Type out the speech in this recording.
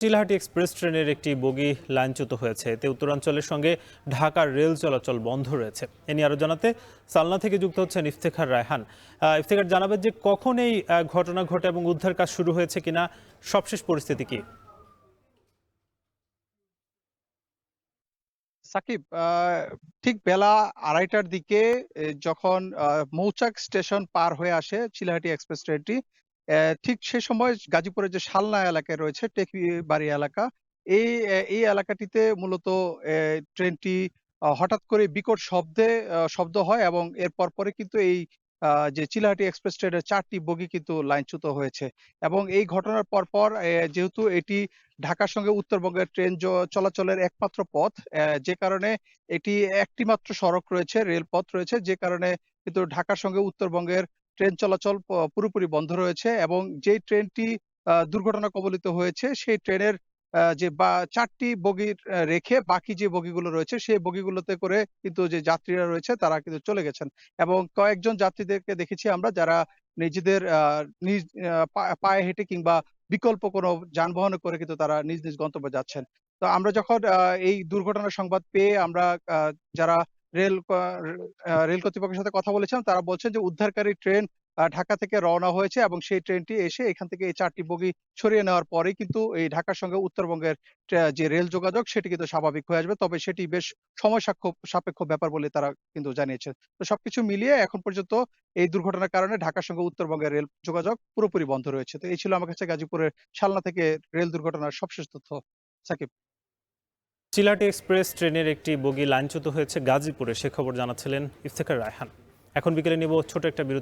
Chilahati express ট্রেনের একটি বগি লাইনচ্যুত হয়েছে। এতে উত্তরাঞ্চলের সঙ্গে ঢাকার রেল চলাচল বন্ধ রয়েছে। এ নিয়ে আরো জানাতে সালনা থেকে যুক্ত হচ্ছেন ইফতেখার রায়হান। ইফতেখার, জানাবেন যে কখন এই ঘটনা ঘটে এবং উদ্ধার কাজ শুরু হয়েছে কিনা, সবশেষ পরিস্থিতি কি? সাকিব, ঠিক বেলা ২:৩০টার দিকে যখন মৌচাক স্টেশন পার হয়ে আসে চিলাহাটি এক্সপ্রেস ট্রেনটি, ঠিক সে সময় গাজীপুরের যে শালনা এলাকায় রয়েছে টেকরিবাড়ি এলাকা, এই এলাকাটিতে মূলত ট্রেনটি হঠাৎ করে বিকট শব্দ হয় এবং এর পরপরই কিন্তু এই যে চিলাহাটি এক্সপ্রেস ট্রেনের ৪ টি বগি কিন্তু লাইনচ্যুত হয়েছে। এবং এই ঘটনার পরপর যেহেতু এটি ঢাকার সঙ্গে উত্তরবঙ্গের ট্রেন চলাচলের একমাত্র পথ। যে কারণে এটি একটি মাত্র সড়ক রয়েছে, রেলপথ রয়েছে। যে কারণে কিন্তু ঢাকার সঙ্গে উত্তরবঙ্গের ট্রেন চলাচল পুরোপুরি বন্ধ রয়েছে এবং যেই ট্রেনটি দুর্ঘটনা কবলিত হয়েছে সেই ট্রেনের যে ৪ টি বগির রেখে বাকি যে বগিগুলো রয়েছে সেই বগিগুলোতে করে কিন্তু যে যাত্রীরা রয়েছে তারা কিন্তু চলে গেছেন। এবং কয়েকজন যাত্রীদেরকে দেখেছি আমরা যারা নিজেদের নিজ পায়ে হেঁটে কিংবা বিকল্প কোনো যানবাহনে করে কিন্তু তারা নিজ গন্তব্যে যাচ্ছেন। তো আমরা যখন এই দুর্ঘটনার সংবাদ পেয়ে আমরা আ যারা রেল কর্তৃপক্ষের সাথে কথা বলেছিলাম তারা বলছেন যে উদ্ধারকারী ট্রেন ঢাকা থেকে রওনা হয়েছে এবং সেই ট্রেনটি এসে এখান থেকে এই ৪ টি বগি সরিয়ে নেওয়ার পরেই কিন্তু এই ঢাকার সঙ্গে উত্তরবঙ্গের যে রেল যোগাযোগ সেটি কিন্তু স্বাভাবিক হয়ে আসবে। তবে সেটি বেশ সময় সাপেক্ষ ব্যাপার বলে তারা কিন্তু জানিয়েছেন। তো সবকিছু মিলিয়ে এখন পর্যন্ত এই দুর্ঘটনার কারণে ঢাকার সঙ্গে উত্তরবঙ্গের রেল যোগাযোগ পুরোপুরি বন্ধ রয়েছে। তো এই ছিল আমার কাছে গাজীপুরের শালনা থেকে রেল দুর্ঘটনার সবশেষ তথ্য। সাকিব। চিলাহাটি এক্সপ্রেস ট্রেনের একটি বগি লাইনচ্যুত হয়েছে গাজীপুরে, সে খবর জানাচ্ছিলেন ইফতেখার রায়হান। এখন বিকেলে নিব ছোট একটা বিরতি।